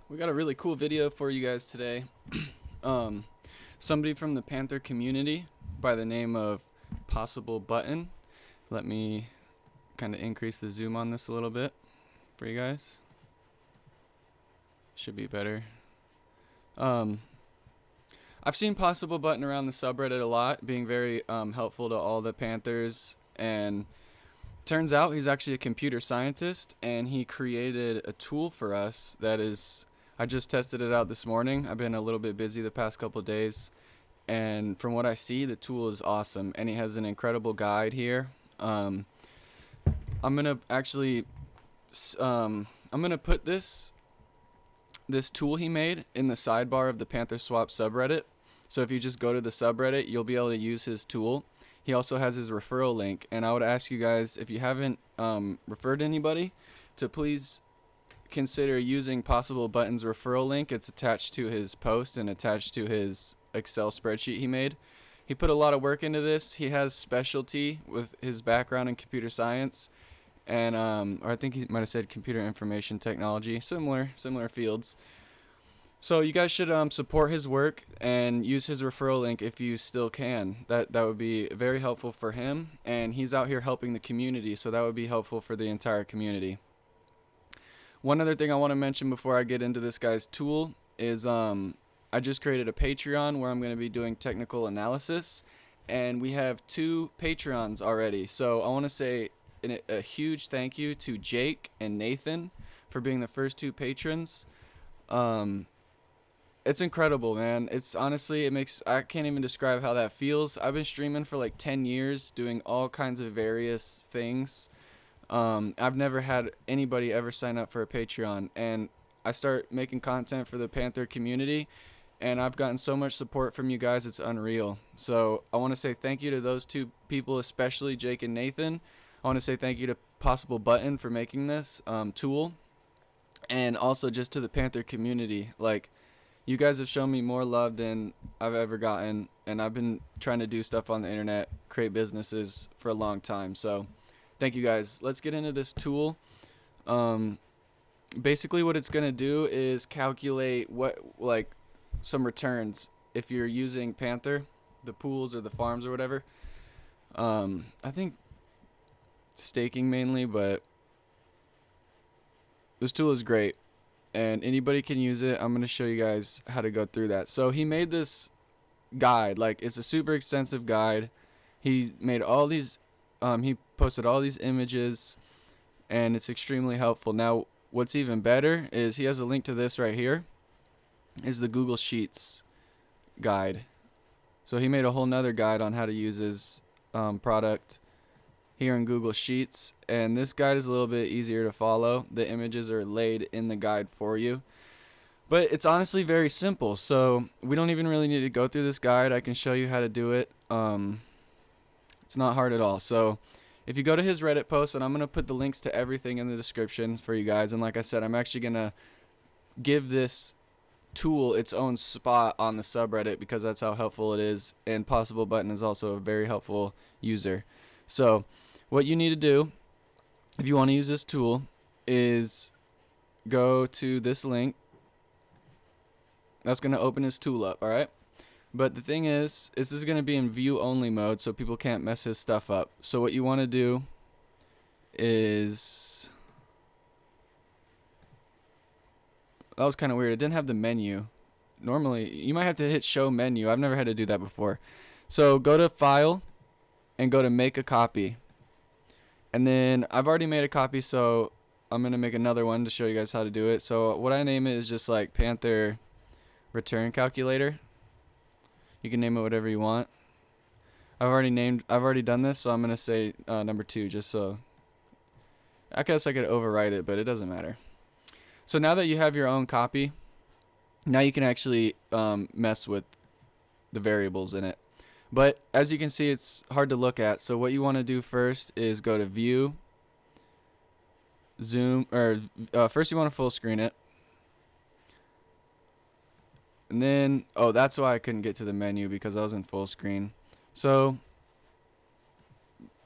We got a really cool video for you guys today. um, Somebody from the Panther community by the name of Possible Button. Let me kind of increase the zoom on this a little bit for you guys. Should be better. I've seen Possible Button around the subreddit a lot, being very helpful to all the Panthers, and turns out he's actually a computer scientist, and he created a tool for us that is, I just tested it out this morning. I've been a little bit busy the past couple of days, and from what I see, the tool is awesome, and he has an incredible guide here. I'm gonna actually I'm gonna put this tool he made in the sidebar of the Panther Swap subreddit. So if you just go to the subreddit, you'll be able to use his tool. He also has his referral link, and I would ask you guys, if you haven't referred anybody, to please consider using Possible Button's referral link. It's attached to his post and attached to his Excel spreadsheet he made. He put a lot of work into this. He has specialty with his background in computer science, and or I think he might have said computer information technology, similar fields. So you guys should support his work and use his referral link if you still can. That would be very helpful for him, and he's out here helping the community, so that would be helpful for the entire community. One other thing I want to mention before I get into this guy's tool is I just created a Patreon where I'm going to be doing technical analysis, and we have 2 Patreons already. So I want to say a huge thank you to Jake and Nathan for being the first 2 patrons. It's incredible, man. It's honestly, I can't even describe how that feels. I've been streaming for like 10 years, doing all kinds of various things. I've never had anybody ever sign up for a Patreon, and I start making content for the Panther community, and I've gotten so much support from you guys, it's unreal. So I want to say thank you to those 2 people, especially Jake and Nathan. I want to say thank you to Possible Button for making this tool, and also just to the Panther community. Like, you guys have shown me more love than I've ever gotten, and I've been trying to do stuff on the internet, create businesses for a long time. So thank you guys. Let's get into this tool. Basically what it's going to do is calculate some returns if you're using Panther, the pools or the farms or whatever. I think staking mainly, but this tool is great, and anybody can use it. I'm going to show you guys how to go through that. So he made this guide. Like, it's a super extensive guide. He made all these he posted all these images, and it's extremely helpful. Now, what's even better is he has a link to this right here, is the Google Sheets guide. So he made a whole nother guide on how to use his product here in Google Sheets, and this guide is a little bit easier to follow. The images are laid in the guide for you, but it's honestly very simple, so we don't even really need to go through this guide. I can show you how to do it. It's not hard at all. So if you go to his Reddit post, and I'm going to put the links to everything in the description for you guys, and like I said, I'm actually going to give this tool its own spot on the subreddit because that's how helpful it is, and Possible Button is also a very helpful user. So what you need to do if you want to use this tool is go to this link. That's going to open his tool up, all right? But the thing is this is going to be in view only mode, so people can't mess his stuff up. So what you want to do is, that was kind of weird. It didn't have the menu. Normally, you might have to hit show menu. I've never had to do that before. So go to file and go to make a copy. And then I've already made a copy, so I'm going to make another one to show you guys how to do it. So what I name it is just like Panther return calculator. You can name it whatever you want. I've already done this, so I'm going to say number 2, just so. I guess I could overwrite it, but it doesn't matter. So now that you have your own copy, now you can actually mess with the variables in it. But as you can see, it's hard to look at. So what you want to do first is go to view, zoom, or first you want to full screen it. And then, oh, that's why I couldn't get to the menu, because I was in full screen. So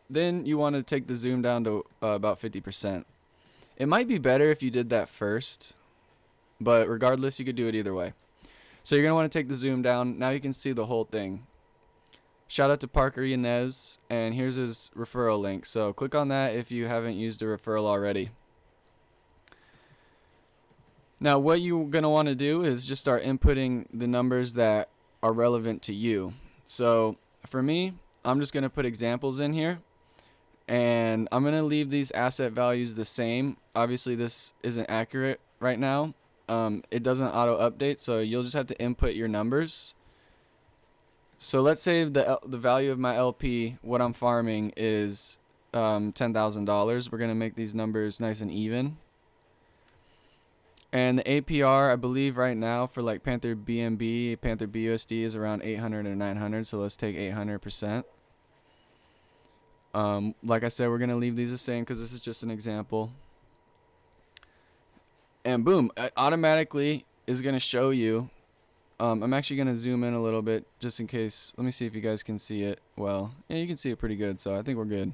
then you want to take the zoom down to about 50%. It might be better if you did that first, But regardless, you could do it either way. So you're going to want to take the zoom down. Now you can see the whole thing. Shout out to Parker Yanez, and here's his referral link. So click on that if you haven't used a referral already. Now what you're going to want to do is just start inputting the numbers that are relevant to you. So for me, I'm just going to put examples in here, and I'm going to leave these asset values the same. Obviously this isn't accurate right now. It doesn't auto update, so you'll just have to input your numbers. So let's say the value of my LP, what I'm farming, is $10,000. We're going to make these numbers nice and even. And the APR, I believe right now for like Panther BNB, Panther BUSD is around 800 or 900. So let's take 800%. Like I said, we're going to leave these the same because this is just an example. And boom, it automatically is going to show you. I'm actually going to zoom in a little bit just in case. Let me see if you guys can see it well. Yeah, you can see it pretty good, so I think we're good.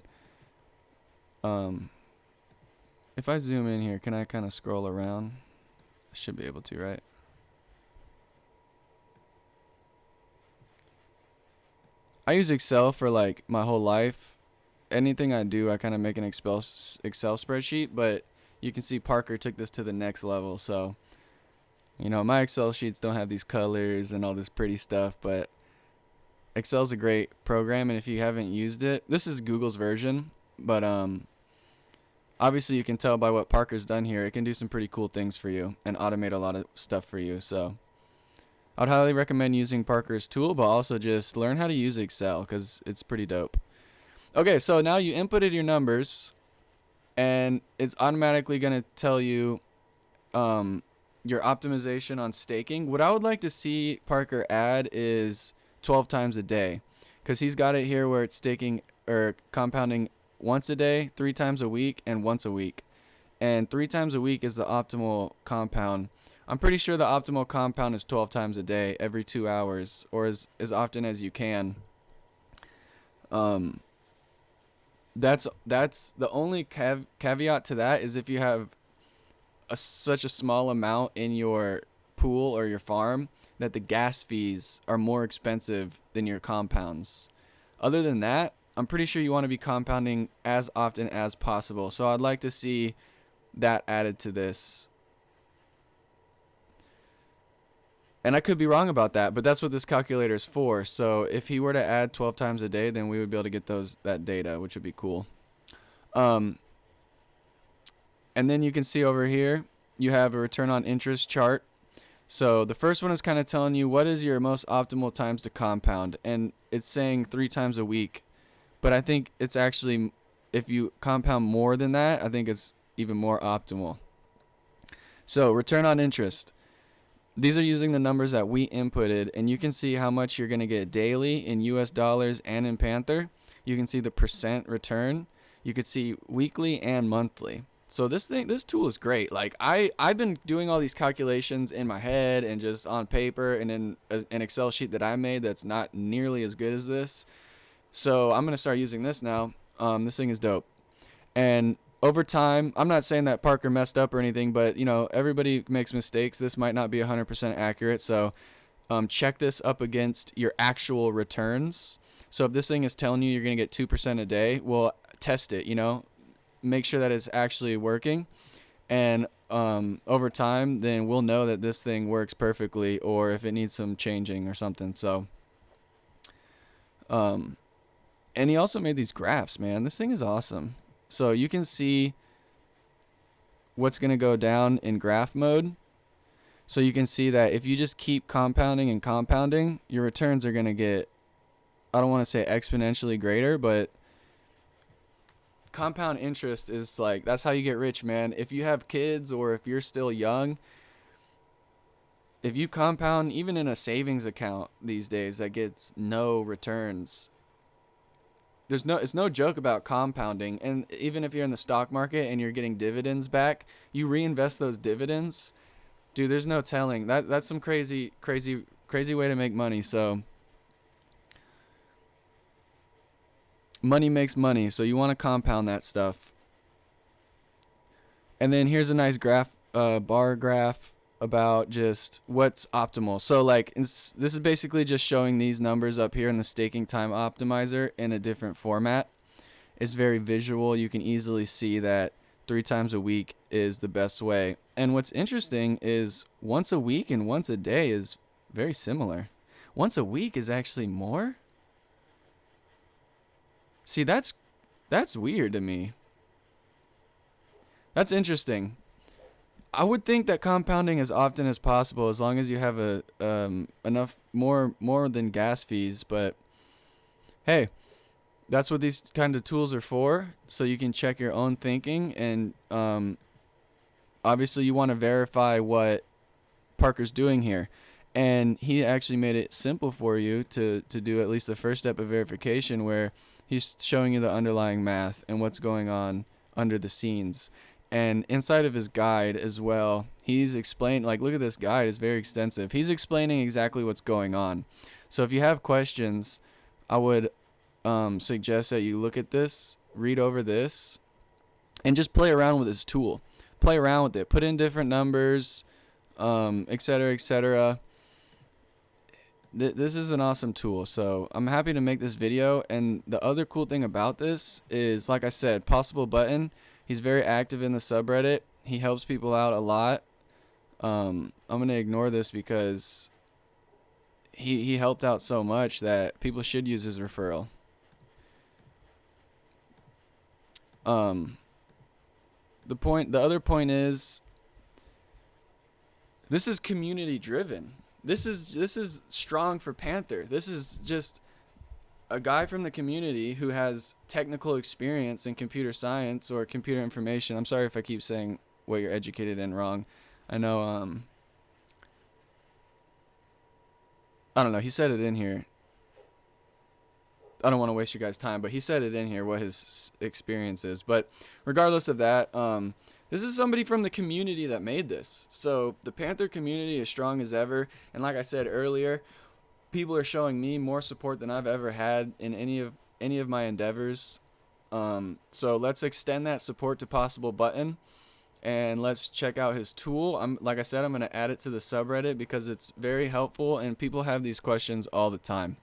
If I zoom in here, can I kind of scroll around? I should be able to, right? I use Excel for like my whole life. Anything I do, I kind of make an Excel spreadsheet, but you can see Parker took this to the next level, so you know, my Excel sheets don't have these colors and all this pretty stuff, but Excel's a great program, and if you haven't used it, this is Google's version, but obviously you can tell by what Parker's done here, it can do some pretty cool things for you and automate a lot of stuff for you. So I'd highly recommend using Parker's tool, but also just learn how to use Excel because it's pretty dope. Okay, so now you inputted your numbers, and it's automatically going to tell you your optimization on staking. What I would like to see Parker add is 12 times a day, because he's got it here where it's staking or compounding once a day, 3 times a week, and once a week. And 3 times a week is the optimal compound. I'm pretty sure the optimal compound is 12 times a day, every 2 hours, or as often as you can. That's the only caveat to that is if you have such a small amount in your pool or your farm that the gas fees are more expensive than your compounds. Other than that, I'm pretty sure you want to be compounding as often as possible. So I'd like to see that added to this. And I could be wrong about that, but that's what this calculator is for. So if he were to add 12 times a day, then we would be able to get that data, which would be cool. And then you can see over here, you have a return on interest chart. So the first one is kind of telling you what is your most optimal times to compound. And it's saying 3 times a week. But I think it's actually, if you compound more than that, I think it's even more optimal. So return on interest. These are using the numbers that we inputted. And you can see how much you're going to get daily in US dollars and in Panther. You can see the percent return. You could see weekly and monthly. So this tool is great. Like I've been doing all these calculations in my head and just on paper and in an Excel sheet that I made that's not nearly as good as this. So I'm going to start using this now. This thing is dope. And over time, I'm not saying that Parker messed up or anything, but you know, everybody makes mistakes. This might not be 100% accurate. So check this up against your actual returns. So if this thing is telling you you're going to get 2% a day, well, test it, you know. Make sure that it's actually working, and over time then we'll know that this thing works perfectly or if it needs some changing or something. So and he also made these graphs, man. This thing is awesome. So you can see what's going to go down in graph mode. So you can see that if you just keep compounding and compounding, your returns are going to get, I don't want to say exponentially greater, but compound interest is like, that's how you get rich, man. If you have kids or if you're still young, if you compound even in a savings account these days that gets no returns, it's no joke about compounding. And even if you're in the stock market and you're getting dividends back, you reinvest those dividends, dude, there's no telling. That's some crazy way to make money. So money makes money, so you want to compound that stuff. And then here's a nice graph, bar graph about just what's optimal. So like this is basically just showing these numbers up here in the staking time optimizer in a different format. It's very visual. You can easily see that 3 times a week is the best way. And what's interesting is once a week and once a day is very similar. Once a week is actually more. See, that's weird to me. That's interesting. I would think that compounding as often as possible, as long as you have a enough more than gas fees. But hey, that's what these kind of tools are for, so you can check your own thinking. And obviously, you want to verify what Parker's doing here. And he actually made it simple for you to do at least the first step of verification, where he's showing you the underlying math and what's going on under the scenes. And inside of his guide as well, he's explained, like, look at this guide, it's very extensive. He's explaining exactly what's going on. So if you have questions, I would suggest that you look at this, read over this, and just play around with this tool. Play around with it. Put in different numbers, etc., etc. This is an awesome tool, so I'm happy to make this video. And the other cool thing about this is, like I said, Possible Button. He's very active in the subreddit. He helps people out a lot. I'm going to ignore this because he helped out so much that people should use his referral. The other point is, this is community driven. This is strong for Panther. This is just a guy from the community who has technical experience in computer science or computer information. I'm sorry if I keep saying what you're educated in wrong. I know, I don't know. He said it in here. I don't want to waste you guys' time, but he said it in here what his experience is. But regardless of that, this is somebody from the community that made this. So the Panther community is strong as ever. And like I said earlier, people are showing me more support than I've ever had in any of my endeavors. So let's extend that support to Possible Button, and let's check out his tool. Like I said, I'm going to add it to the subreddit because it's very helpful, and people have these questions all the time.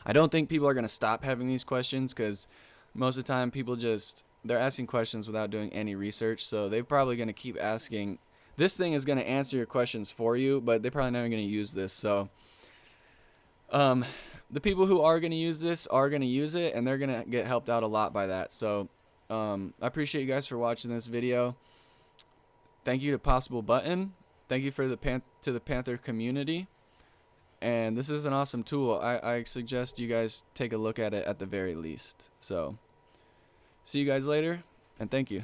I don't think people are going to stop having these questions, because most of the time people they're asking questions without doing any research. So they're probably going to keep asking. This thing is going to answer your questions for you, but they're probably never going to use this. So the people who are going to use this are going to use it, and they're going to get helped out a lot by that. So I appreciate you guys for watching this video. Thank you to Possible Button. Thank you for to the Panther community. And this is an awesome tool. I suggest you guys take a look at it at the very least. So see you guys later, and thank you.